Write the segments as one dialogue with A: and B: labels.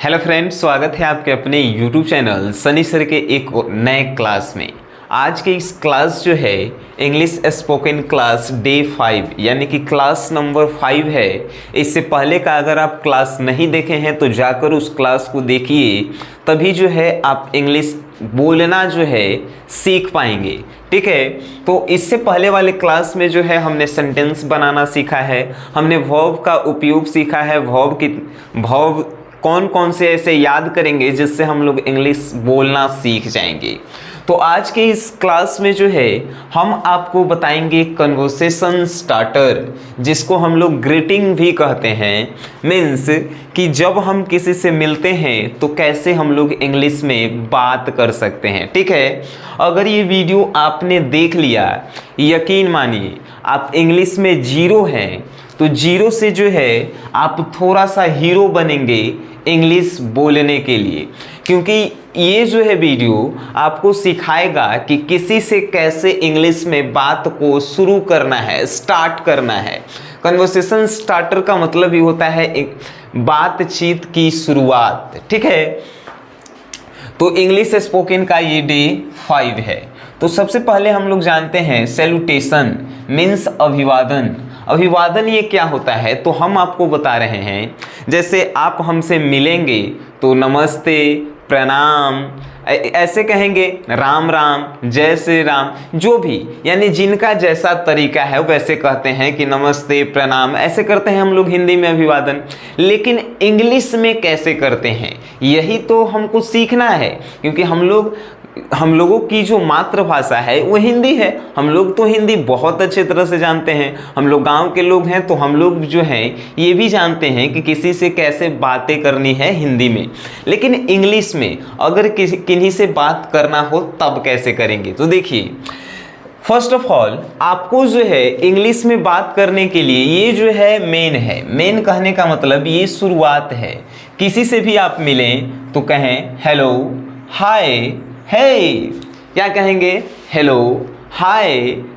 A: Hello friends, स्वागत है आपके अपने यूट्यूब चैनल सनी सर के एक नए क्लास में। आज के इस क्लास जो है इंग्लिश स्पोकन क्लास डे 5 यानी कि क्लास नंबर 5 है। इससे पहले का अगर आप क्लास नहीं देखे हैं तो जाकर उस क्लास को देखिए, तभी जो है आप इंग्लिश बोलना जो है सीख पाएंगे। ठीक है, तो इससे पहले वाले क्लास में जो है हमने सेंटेंस बनाना सीखा है, हमने वर्ब का उपयोग सीखा है। वर्ब कौन कौन से ऐसे याद करेंगे जिससे हम लोग इंग्लिश बोलना सीख जाएंगे। तो आज के इस क्लास में जो है हम आपको बताएंगे कन्वर्सेशन स्टार्टर, जिसको हम लोग ग्रीटिंग भी कहते हैं। मीन्स कि जब हम किसी से मिलते हैं तो कैसे हम लोग इंग्लिश में बात कर सकते हैं। ठीक है, अगर ये वीडियो आपने देख लिया, यकीन मानिए आप इंग्लिश में जीरो हैं, तो जीरो से जो है आप थोड़ा सा हीरो बनेंगे इंग्लिश बोलने के लिए, क्योंकि ये जो है वीडियो आपको सिखाएगा कि किसी से कैसे इंग्लिश में बात को शुरू करना है, स्टार्ट करना है। कन्वर्सेशन स्टार्टर का मतलब ही होता है एक बातचीत की शुरुआत। ठीक है, तो इंग्लिश स्पोकन का ये डे 5 है। तो सबसे पहले हम लोग जानते हैं सैल्यूटेशन मीन्स अभिवादन। अभिवादन ये क्या होता है तो हम आपको बता रहे हैं। जैसे आप हमसे मिलेंगे तो नमस्ते, प्रणाम ऐसे कहेंगे, राम राम, जय श्री राम, जो भी यानी जिनका जैसा तरीका है वैसे कहते हैं कि नमस्ते, प्रणाम ऐसे करते हैं हम लोग हिंदी में अभिवादन। लेकिन इंग्लिश में कैसे करते हैं यही तो हमको सीखना है, क्योंकि हम लोगों की जो मातृभाषा है वो हिंदी है। हम लोग तो हिंदी बहुत अच्छे तरह से जानते हैं, हम लोग गांव के लोग हैं, तो हम लोग जो हैं ये भी जानते हैं कि किसी से कैसे बातें करनी है हिंदी में। लेकिन इंग्लिश में अगर किन्हीं से बात करना हो तब कैसे करेंगे, तो देखिए फर्स्ट ऑफ ऑल आपको जो है इंग्लिश में बात करने के लिए ये जो है मेन है। मेन कहने का मतलब ये शुरुआत है। किसी से भी आप मिलें तो कहें हेलो, हाय, हे। क्या कहेंगे? हेलो, हाय,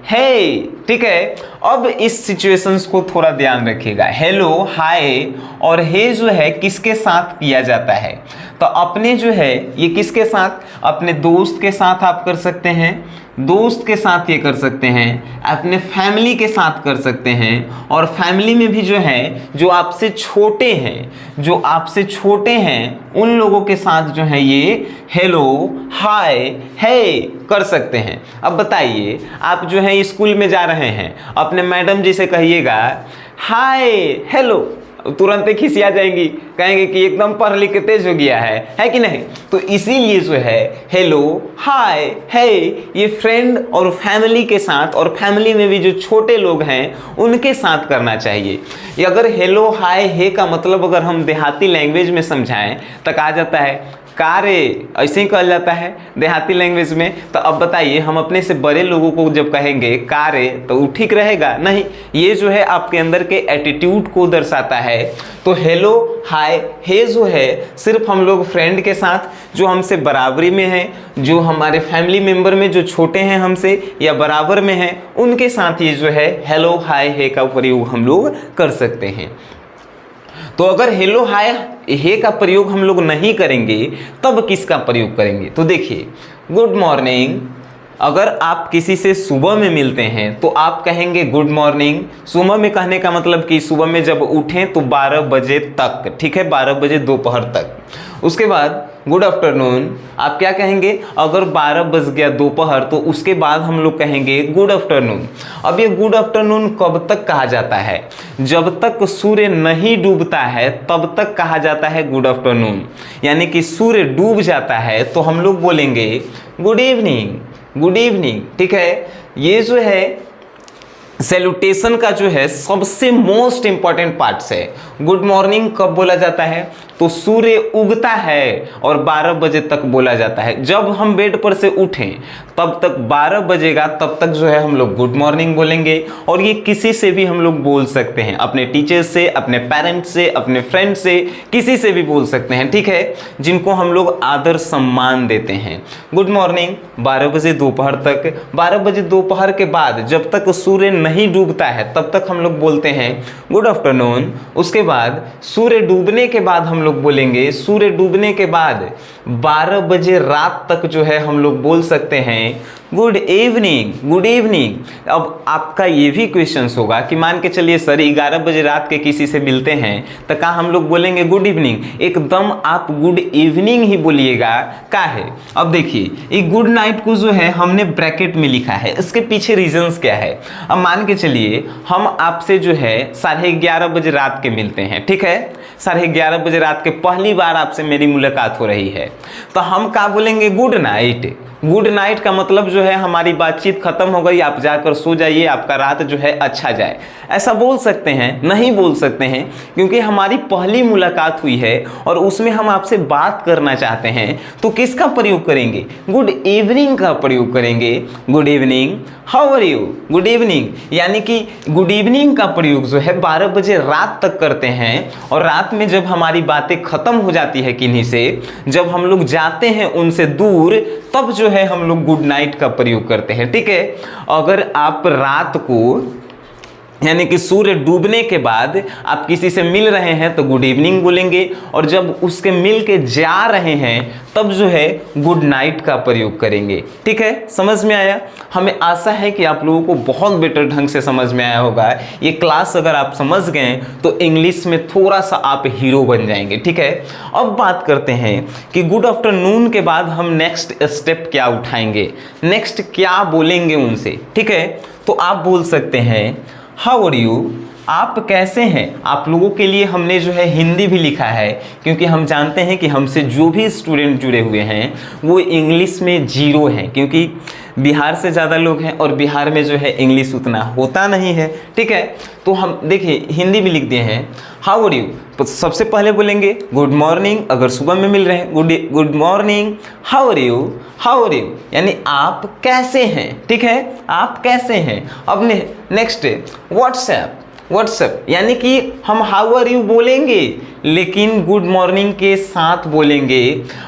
A: हे। ठीक है, अब इस सिचुएशंस को थोड़ा ध्यान रखिएगा। हेलो, हाय और हे जो है किसके साथ किया जाता है, तो अपने जो है ये किसके साथ, अपने दोस्त के साथ आप कर सकते हैं, दोस्त के साथ ये कर सकते हैं, अपने फैमिली के साथ कर सकते हैं, और फैमिली में भी जो है जो आपसे छोटे हैं उन लोगों के साथ जो है ये हेलो, हाय, हे कर सकते हैं। अब बताइए आप जो है स्कूल में जा रहे हैं, अपने मैडम जी से कहिएगा हाय, हेलो, तुरंत खिसिया जाएंगी, कहेंगे कि एकदम पढ़ लिख के तेज हो गया है कि नहीं। तो इसीलिए जो है हेलो, हाय, हे ये फ्रेंड और फैमिली के साथ, और फैमिली में भी जो छोटे लोग हैं उनके साथ करना चाहिए। ये अगर हेलो, हाय, हे का मतलब अगर हम देहाती लैंग्वेज में समझाएं तो कहा जाता है कारे, ऐसे ही कहा जाता है देहाती लैंग्वेज में। तो अब बताइए हम अपने से बड़े लोगों को जब कहेंगे कारे तो वो ठीक रहेगा? नहीं, ये जो है आपके अंदर के एटीट्यूड को दर्शाता है। तो हेलो, हाय, हे जो है सिर्फ हम लोग फ्रेंड के साथ, जो हमसे बराबरी में है, जो हमारे फैमिली मेम्बर में जो छोटे हैं हमसे या बराबर में हैं, उनके साथ ये जो है हेलो, हाय, हे का प्रयोग हम लोग कर सकते हैं। तो अगर हेलो, हाय, हे का प्रयोग हम लोग नहीं करेंगे तब किसका प्रयोग करेंगे, तो देखिए गुड मॉर्निंग। अगर आप किसी से सुबह में मिलते हैं तो आप कहेंगे गुड मॉर्निंग। सुबह में कहने का मतलब कि सुबह में जब उठें तो 12 बजे तक, ठीक है, 12 बजे दोपहर तक। उसके बाद गुड आफ्टरनून आप क्या कहेंगे, अगर 12 बज गया दोपहर तो उसके बाद हम लोग कहेंगे गुड आफ्टरनून। अब ये गुड आफ्टरनून कब तक कहा जाता है, जब तक सूर्य नहीं डूबता है तब तक कहा जाता है गुड आफ्टरनून। यानी कि सूर्य डूब जाता है तो हम लोग बोलेंगे गुड इवनिंग, गुड इवनिंग। ठीक है, ये जो है सैल्यूटेशन का जो है सबसे मोस्ट इंपॉर्टेंट पार्ट्स है। गुड मॉर्निंग कब बोला जाता है, तो सूर्य उगता है और 12 बजे तक बोला जाता है। जब हम बेड पर से उठें तब तक 12 बजेगा, तब तक जो है हम लोग गुड मॉर्निंग बोलेंगे। और ये किसी से भी हम लोग बोल सकते हैं, अपने टीचर से, अपने पेरेंट्स से, अपने फ्रेंड से, किसी से भी बोल सकते हैं। ठीक है, जिनको हम लोग आदर सम्मान देते हैं। गुड मॉर्निंग 12 बजे दोपहर तक। 12 बजे दोपहर के बाद जब तक सूर्य नहीं डूबता है तब तक हम लोग बोलते हैं गुड आफ्टरनून। उसके बाद सूर्य डूबने के बाद हम लोग बोलेंगे सूर्य डूबने के बाद 12 बजे रात तक जो है हम लोग बोल सकते हैं गुड इवनिंग, गुड इवनिंग। अब आपका ये भी क्वेश्चन होगा कि मान के चलिए सर 11 बजे रात के किसी से मिलते हैं तो क्या हम लोग बोलेंगे गुड इवनिंग? एकदम आप गुड इवनिंग ही बोलिएगा। क्या है, अब देखिए ये गुड नाइट को जो है हमने ब्रैकेट में लिखा है, इसके पीछे रीजंस क्या है। अब मान के चलिए हम आपसे जो है 11:30 बजे रात के मिलते हैं, ठीक है, 11:30 बजे रात के पहली बार आपसे मेरी मुलाकात हो रही है, तो हम क्या बोलेंगे गुड नाइट। गुड नाइट का मतलब जो है हमारी बातचीत खत्म हो गई, आप जाकर सो जाइए, आपका रात जो है अच्छा जाए, ऐसा बोल सकते हैं? नहीं बोल सकते हैं, क्योंकि हमारी पहली मुलाकात हुई है और उसमें हम आपसे बात करना चाहते हैं, तो किसका प्रयोग करेंगे? गुड इवनिंग का प्रयोग करेंगे। Good evening, how are you, good evening. यानी कि गुड इवनिंग का प्रयोग जो है 12 बजे रात तक करते हैं, और रात में जब हमारी बातें खत्म हो जाती है किन्हीं से, जब हम लोग जाते हैं उनसे दूर, तब जो है हम लोग गुड नाइट का प्रयोग करते हैं, ठीक है। अगर आप रात को यानी कि सूर्य डूबने के बाद आप किसी से मिल रहे हैं तो गुड इवनिंग बोलेंगे, और जब उसके मिल के जा रहे हैं तब जो है गुड नाइट का प्रयोग करेंगे, ठीक है। समझ में आया? हमें आशा है कि आप लोगों को बहुत बेटर ढंग से समझ में आया होगा। ये क्लास अगर आप समझ गए तो इंग्लिश में थोड़ा सा आप हीरो बन जाएंगे, ठीक है। अब बात करते हैं कि गुड आफ्टरनून के बाद हम नेक्स्ट स्टेप क्या उठाएंगे, नेक्स्ट क्या बोलेंगे उनसे, ठीक है। तो आप बोल सकते हैं हाउ आर यू, आप कैसे हैं। आप लोगों के लिए हमने जो है हिंदी भी लिखा है, क्योंकि हम जानते हैं कि हमसे जो भी स्टूडेंट जुड़े हुए हैं वो इंग्लिश में जीरो हैं, क्योंकि बिहार से ज़्यादा लोग हैं और बिहार में जो है इंग्लिश उतना होता नहीं है, ठीक है। तो हम देखिए हिंदी भी लिख दिए हैं हाउ आर यू। तो सबसे पहले बोलेंगे गुड मॉर्निंग, अगर सुबह में मिल रहे हैं good morning, how are you, how are you, यानी आप कैसे हैं, ठीक है, आप कैसे हैं। अब नेक्स्ट व्हाट्सएप, व्हाट्सएप यानी कि हम हाउ आर यू बोलेंगे लेकिन गुड मॉर्निंग के साथ बोलेंगे।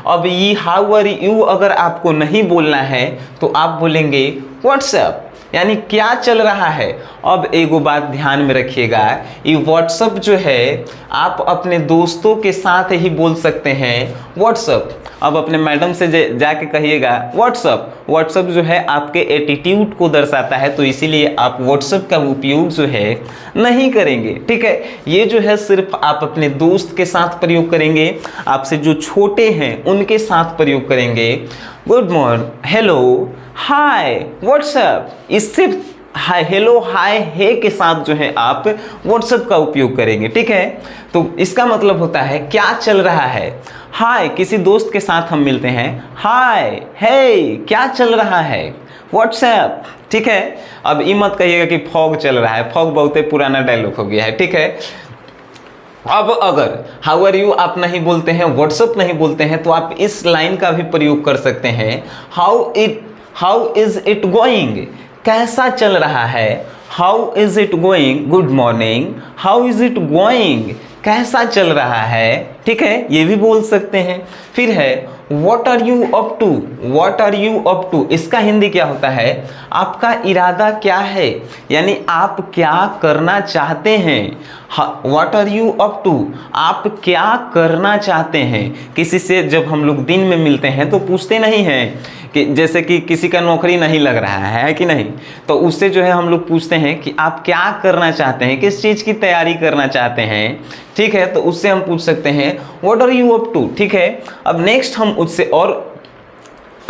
A: अब ये हाउ आर यू अगर आपको नहीं बोलना है तो आप बोलेंगे व्हाट्सएप, यानी क्या चल रहा है। अब एगो बात ध्यान में रखिएगा, ये व्हाट्सएप जो है आप अपने दोस्तों के साथ ही बोल सकते हैं व्हाट्सएप। अब अपने मैडम से जाके कहिएगा व्हाट्सएप। व्हाट्सएप जो है आपके एटीट्यूड को दर्शाता है, तो इसीलिए आप व्हाट्सएप का उपयोग जो है नहीं करेंगे, ठीक है। ये जो है सिर्फ आप अपने दोस्त के साथ प्रयोग करेंगे, आपसे जो छोटे हैं उनके साथ प्रयोग करेंगे। गुड मॉर्निंग, हेलो, हाय, व्हाट्सएप। इससे हाय, हेलो, हाय, हे के साथ जो है आप व्हाट्सएप का उपयोग करेंगे, ठीक है। तो इसका मतलब होता है क्या चल रहा है। हाय, किसी दोस्त के साथ हम मिलते हैं, हाय, हे, क्या चल रहा है, व्हाट्सएप, ठीक है। अब ये मत कहिएगा कि फॉग चल रहा है, फॉग बहुत ही पुराना डायलॉग हो गया है, ठीक है। अब अगर हाउ आर यू आप नहीं बोलते हैं, व्हाट्सएप नहीं बोलते हैं, तो आप इस लाइन का भी प्रयोग कर सकते हैं हाउ इज इट गोइंग, कैसा चल रहा है। How is it going, good morning, how is it going, कैसा चल रहा है, ठीक है, ये भी बोल सकते हैं। फिर है what are you up to, what are you up to, इसका हिंदी क्या होता है, आपका इरादा क्या है, यानी आप क्या करना चाहते हैं। What are you up to, आप क्या करना चाहते हैं। किसी से जब हम लोग दिन में मिलते हैं तो पूछते नहीं हैं कि जैसे कि किसी का नौकरी नहीं लग रहा है कि नहीं, तो उससे जो है हम लोग पूछते हैं कि आप क्या करना चाहते हैं, किस चीज़ की तैयारी करना चाहते हैं, ठीक है। तो उससे हम पूछ सकते हैं what are you up to, ठीक है। अब नेक्स्ट हम उससे, और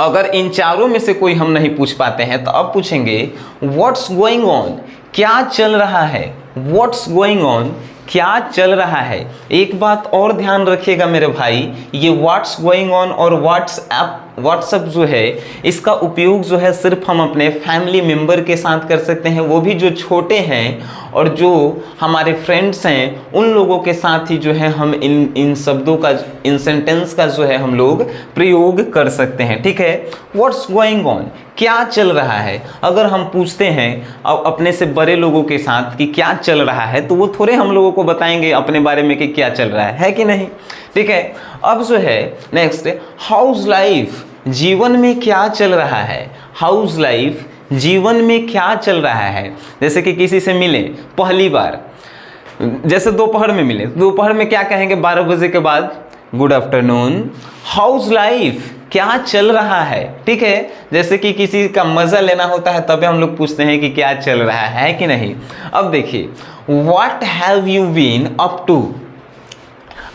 A: अगर इन चारों में से कोई हम नहीं पूछ पाते हैं तो अब पूछेंगे व्हाट्स गोइंग ऑन, क्या चल रहा है, व्हाट्स गोइंग ऑन, क्या चल रहा है। एक बात और ध्यान रखिएगा मेरे भाई, ये व्हाट्स गोइंग ऑन और व्हाट्सएप जो है इसका उपयोग जो है सिर्फ हम अपने फैमिली मेम्बर के साथ कर सकते हैं, वो भी जो छोटे हैं और जो हमारे फ्रेंड्स हैं उन लोगों के साथ ही जो है हम इन शब्दों का, इन सेंटेंस का जो है हम लोग प्रयोग कर सकते हैं, ठीक है। व्हाट्स गोइंग ऑन, क्या चल रहा है। अगर हम पूछते हैं अब अपने से बड़े लोगों के साथ कि क्या चल रहा है, तो वो थोड़े हम लोगों को बताएंगे अपने बारे में कि क्या चल रहा है कि नहीं, ठीक है। अब जो है नेक्स्ट हाउस लाइफ, जीवन में क्या चल रहा है। हाउस लाइफ, जीवन में क्या चल रहा है। जैसे कि किसी से मिले पहली बार, जैसे दोपहर में मिले, दोपहर में क्या कहेंगे, 12 बजे के बाद गुड आफ्टरनून। हाउस लाइफ, क्या चल रहा है, ठीक है। जैसे कि किसी का मजा लेना होता है तब हम लोग पूछते हैं कि क्या चल रहा है कि नहीं। अब देखिए, what have you been up to,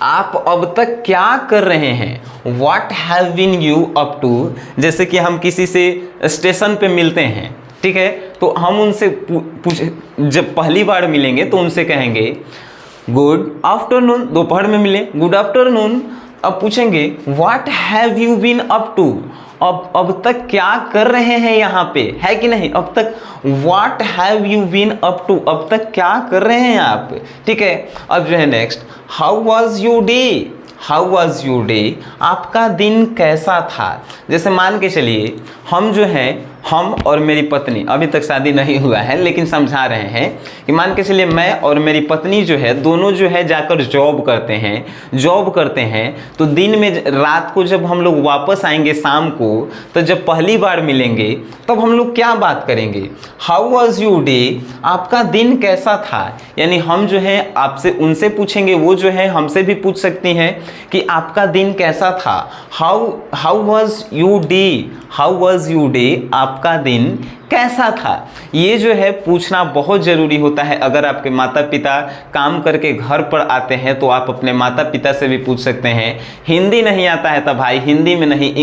A: आप अब तक क्या कर रहे हैं। What have been you up to, जैसे कि हम किसी से स्टेशन पे मिलते हैं, ठीक है, तो हम उनसे जब पहली बार मिलेंगे तो उनसे कहेंगे गुड आफ्टरनून, दोपहर में मिले गुड आफ्टरनून। अब पूछेंगे what have you been up to, अब तक क्या कर रहे हैं यहाँ पे, है कि नहीं। अब तक what have you been up to, अब तक क्या कर रहे हैं आप, ठीक है। अब जो है next, how was your day, how was your day, आपका दिन कैसा था। जैसे मान के चलिए हम जो हैं, हम और मेरी पत्नी, अभी तक शादी नहीं हुआ है लेकिन समझा रहे हैं कि मान के चलिए मैं और मेरी पत्नी जो है दोनों जो है जाकर जॉब करते हैं। तो दिन में रात को जब हम लोग वापस आएंगे शाम को, तो जब पहली बार मिलेंगे तब हम लोग क्या बात करेंगे, हाउ वाज योर डे, आपका दिन कैसा था। यानी हम जो है आपसे उनसे पूछेंगे, वो जो है हमसे भी पूछ सकती हैं कि आपका दिन कैसा था। How was your day, how was your day, आपका दिन कैसा था। ये जो है पूछना बहुत ज़रूरी होता है। अगर आपके माता पिता काम करके घर पर आते हैं तो आप अपने माता पिता से भी पूछ सकते हैं। हिंदी नहीं आता है तो भाई हिंदी में नहीं,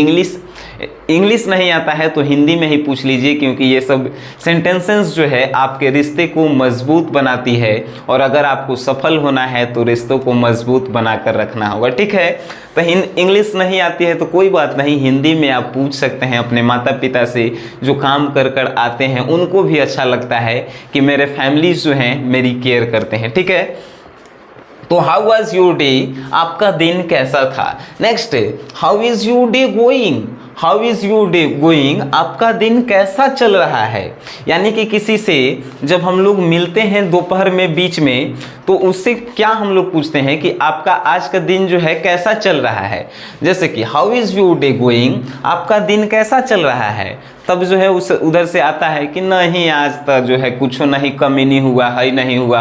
A: इंग्लिश नहीं आता है तो हिंदी में ही पूछ लीजिए, क्योंकि ये सब सेंटेंसेस जो है आपके रिश्ते को मजबूत बनाती है। और अगर आपको सफल होना है तो रिश्तों को मजबूत बनाकर रखना होगा, ठीक है। तो इंग्लिश नहीं आती है तो कोई बात नहीं, हिंदी में आप पूछ सकते हैं अपने माता पिता से जो काम कर आते हैं। उनको भी अच्छा लगता है कि मेरे फैमिलीज जो हैं मेरी केयर करते हैं, ठीक है। तो हाउ वाज योर डे, आपका दिन कैसा था। Next, how is your day going, how is your day going, आपका दिन कैसा चल रहा है। यानी कि किसी से जब हम लोग मिलते हैं दोपहर में बीच में, तो उससे क्या हम लोग पूछते हैं कि आपका आज का दिन जो है कैसा चल रहा है। जैसे कि how is your day going, आपका दिन कैसा चल रहा है। तब जो है उस उधर से आता है कि नहीं आज तक जो है कुछ नहीं, कमी नहीं हुआ है, नहीं हुआ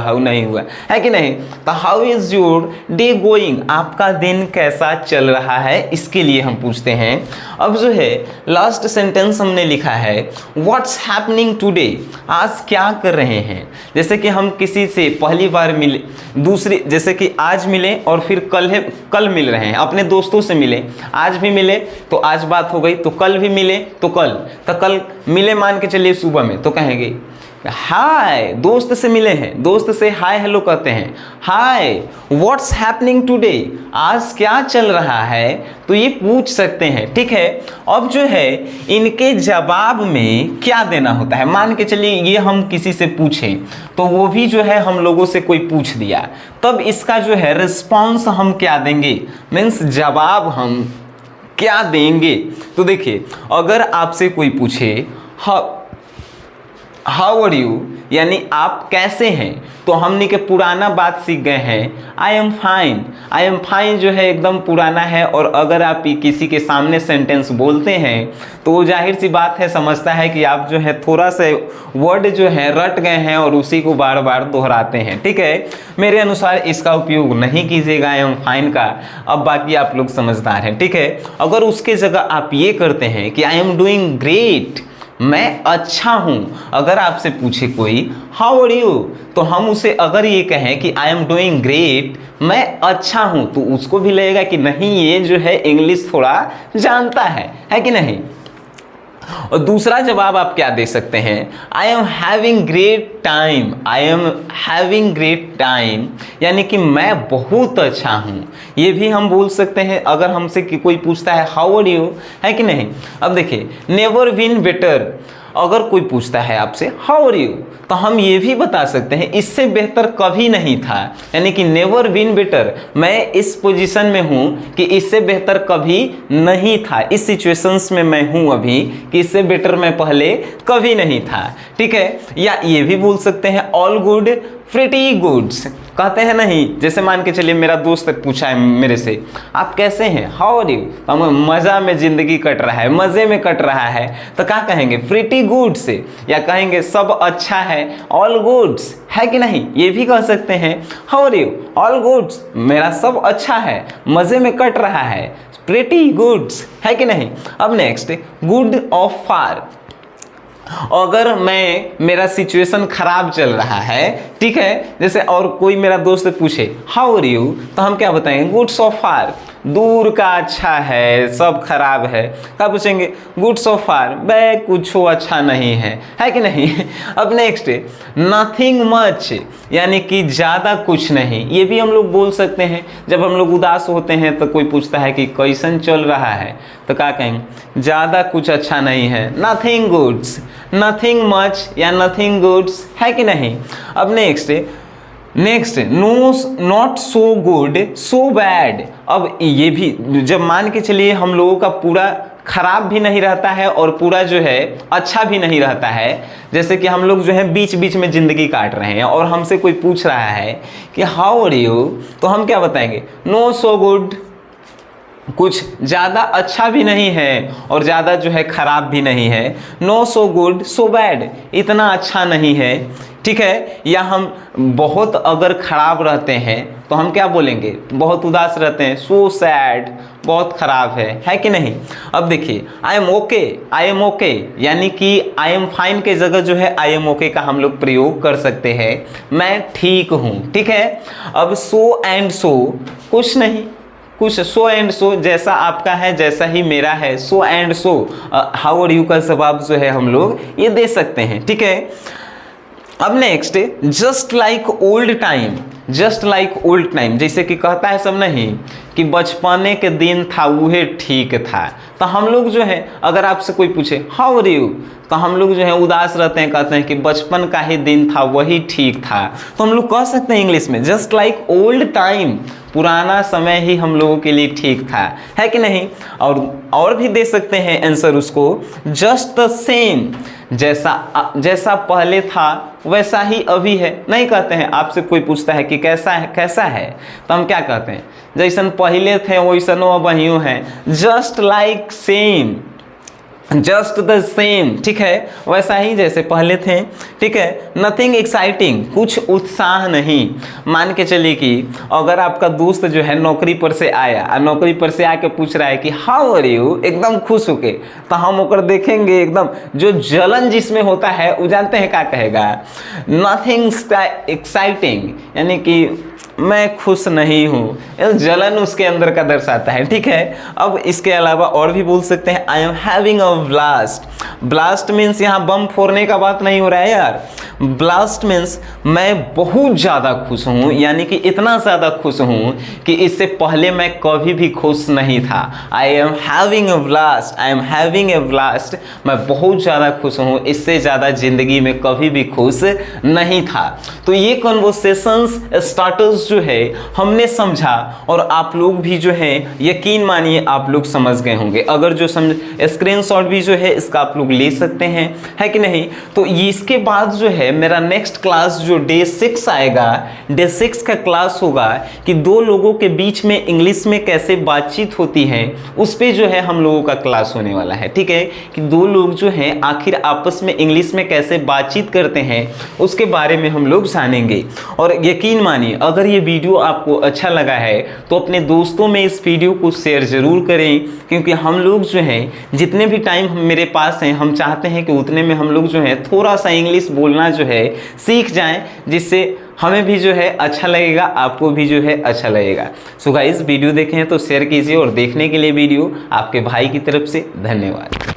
A: है कि नहीं। तो how is your day going, आपका दिन कैसा चल रहा है, इसके लिए हम पूछते हैं। अब जो है लास्ट सेंटेंस हमने लिखा है व्हाट्स हैपनिंग टुडे, आज क्या कर रहे हैं। जैसे कि हम किसी से पहली बार मिले, दूसरी जैसे कि आज मिले और फिर कल मिल रहे हैं, अपने दोस्तों से मिले, आज भी मिले तो आज बात हो गई, तो कल भी मिले तो कल मिले मान के चलिए सुबह में, तो कहेंगे हाय, दोस्त से मिले हैं, दोस्त से हाय हेलो कहते हैं, हाय व्हाट्स हैपनिंग टुडे, आज क्या चल रहा है, तो ये पूछ सकते हैं, ठीक है। अब जो है इनके जवाब में क्या देना होता है। मान के चलिए ये हम किसी से पूछें तो वो भी जो है हम लोगों से कोई पूछ दिया, तब इसका जो है रिस्पॉन्स हम क्या देंगे, मीन्स जवाब हम क्या देंगे। तो देखिए अगर आपसे कोई पूछे हाउ आर यू, यानी आप कैसे हैं, तो हमने के पुराना बात सीख गए हैं आई एम फाइन जो है एकदम पुराना है। और अगर आप किसी के सामने सेंटेंस बोलते हैं तो वो जाहिर सी बात है समझता है कि आप जो है थोड़ा सा वर्ड जो है रट गए हैं और उसी को बार बार दोहराते हैं, ठीक है। मेरे अनुसार इसका उपयोग नहीं कीजिएगा आई एम फाइन का। अब बाकी आप लोग समझदार हैं, ठीक है। अगर उसके जगह आप ये करते हैं कि आई एम डूइंग ग्रेट, मैं अच्छा हूँ। अगर आपसे पूछे कोई हाउ आर यू, तो हम उसे अगर ये कहें कि आई एम डूइंग ग्रेट, मैं अच्छा हूँ, तो उसको भी लगेगा कि नहीं ये जो है इंग्लिश थोड़ा जानता है कि नहीं। और दूसरा जवाब आप क्या दे सकते हैं, I am having great time, I am having great time, यानी कि मैं बहुत अच्छा हूँ। ये भी हम बोल सकते हैं अगर हमसे कि कोई पूछता है हाउ आर यू, है कि नहीं। अब देखिए नेवर बीन बेटर, अगर कोई पूछता है आपसे हाउ आर यू, तो हम ये भी बता सकते हैं इससे बेहतर कभी नहीं था, यानी कि नेवर बीन बेटर, मैं इस पोजीशन में हूँ कि इससे बेहतर कभी नहीं था, इस सिचुएशंस में मैं हूँ अभी कि इससे बेटर मैं पहले कभी नहीं था, ठीक है। या ये भी बोल सकते हैं ऑल गुड प्रिटी गुड्स कहते हैं नहीं, जैसे मान के चलिए मेरा दोस्त पूछा है मेरे से आप कैसे हैं, हाउ आर यू, तो हम मज़ा में ज़िंदगी कट रहा है, मज़े में कट रहा है, तो क्या कहेंगे प्रिटी गुड्स, या कहेंगे सब अच्छा है, ऑल गुड्स, है कि नहीं, ये भी कह सकते हैं how are you, all goods, मेरा सब अच्छा है, मज़े में कट रहा है, प्रिटी गुड्स, है कि नहीं। अब नेक्स्ट गुड ऑफ फार, अगर मेरा सिचुएशन खराब चल रहा है, ठीक है, जैसे और कोई मेरा दोस्त पूछे हाउ आर यू, तो हम क्या बताएंगे गुड सो फार, दूर का अच्छा है, सब खराब है, क्या पूछेंगे गुड सो फार, बे कुछ अच्छा नहीं है कि नहीं। अब नेक्स्ट नथिंग मच, यानी कि ज़्यादा कुछ नहीं, ये भी हम लोग बोल सकते हैं। जब हम लोग उदास होते हैं तो कोई पूछता है कि कैसन चल रहा है, तो क्या कहेंगे ज़्यादा कुछ अच्छा नहीं है, नथिंग गुड्स, नथिंग मच या नथिंग गुड्स, है कि नहीं। अब next no not so good so bad, अब ये भी जब मान के चलिए हम लोगों का पूरा खराब भी नहीं रहता है और पूरा जो है अच्छा भी नहीं रहता है, जैसे कि हम लोग जो है बीच बीच में ज़िंदगी काट रहे हैं और हमसे कोई पूछ रहा है कि हाउ आर यू, तो हम क्या बताएंगे नो सो गुड, कुछ ज़्यादा अच्छा भी नहीं है और ज़्यादा जो है ख़राब भी नहीं है, no so good so bad, इतना अच्छा नहीं है, ठीक है। या हम बहुत अगर ख़राब रहते हैं तो हम क्या बोलेंगे, बहुत उदास रहते हैं, सो सैड, बहुत ख़राब है कि नहीं। अब देखिए आई एम ओके, यानी कि आई एम फाइन के जगह जो है आई एम ओके का हम लोग प्रयोग कर सकते हैं, मैं ठीक हूँ, ठीक है। अब सो एंड सो कुछ नहीं, कुछ सो एंड सो जैसा आपका है जैसा ही मेरा है, so and so how are you का जवाब जो है हम लोग ये दे सकते हैं, ठीक है। अब next just like old time, just like old time, जैसे कि कहता है सब नहीं कि बचपने के दिन था वह ठीक था, तो हम लोग जो है अगर आपसे कोई पूछे हाउ आर यू, तो हम लोग जो है उदास रहते हैं, कहते हैं कि बचपन का ही दिन था वही ठीक था, तो हम लोग कह सकते हैं इंग्लिश में जस्ट लाइक ओल्ड टाइम, पुराना समय ही हम लोगों के लिए ठीक था, है कि नहीं। और भी दे सकते हैं आंसर उसको, जस्ट द सेम, जैसा पहले था वैसा ही अभी है, नहीं कहते हैं। आपसे कोई पूछता है कि कैसा है, तो हम क्या कहते हैं जैसन पहले थे वैसन अब वही है, just like same, just the same, ठीक है, वैसा ही जैसे पहले थे, ठीक है। नथिंग एक्साइटिंग, कुछ उत्साह नहीं। मान के चलिए कि अगर आपका दोस्त जो है नौकरी पर से आया और नौकरी पर से आके पूछ रहा है कि हाउ आर यू, एकदम खुश होके, तो हम ओकर देखेंगे एकदम जो जलन जिसमें होता है वो जानते हैं क्या कहेगा, नथिंग एक्साइटिंग, यानी कि मैं खुश नहीं हूँ, जलन उसके अंदर का दर्शाता है, ठीक है। अब इसके अलावा और भी बोल सकते हैं I am having a blast, blast means यहाँ बम फोड़ने का बात नहीं हो रहा है यार, ब्लास्ट मीन्स मैं बहुत ज़्यादा खुश हूँ, यानी कि इतना ज़्यादा खुश हूँ कि इससे पहले मैं कभी भी खुश नहीं था। I am having a blast, I am having a blast, मैं बहुत ज़्यादा खुश हूँ, इससे ज़्यादा ज़िंदगी में कभी भी खुश नहीं था। तो ये कन्वर्सेशंस स्टार्टर्स जो है हमने समझा और आप लोग भी जो है यकीन मानिए आप लोग समझ गए होंगे। अगर जो समझ स्क्रीनशॉट भी जो है इसका आप लोग ले सकते हैं, है कि नहीं। तो इसके बाद जो है मेरा नेक्स्ट क्लास जो डे 6 आएगा, डे 6 का क्लास होगा कि दो लोगों के बीच में इंग्लिश में कैसे बातचीत होती है, उस पे जो है हम लोगों का क्लास होने वाला है, ठीक है। कि दो लोग जो हैं आखिर आपस में इंग्लिश में कैसे बातचीत करते हैं उसके बारे में हम लोग जानेंगे। और यकीन मानिए अगर ये वीडियो आपको अच्छा लगा है तो अपने दोस्तों में इस वीडियो को शेयर ज़रूर करें, क्योंकि हम लोग जो हैं जितने भी टाइम मेरे पास हैं हम चाहते हैं कि उतने में हम लोग जो है थोड़ा सा इंग्लिश बोलना जो है सीख जाएं, जिससे हमें भी जो है अच्छा लगेगा, आपको भी जो है अच्छा लगेगा। सो गाइस वीडियो देखें तो शेयर कीजिए और देखने के लिए वीडियो आपके भाई की तरफ से धन्यवाद।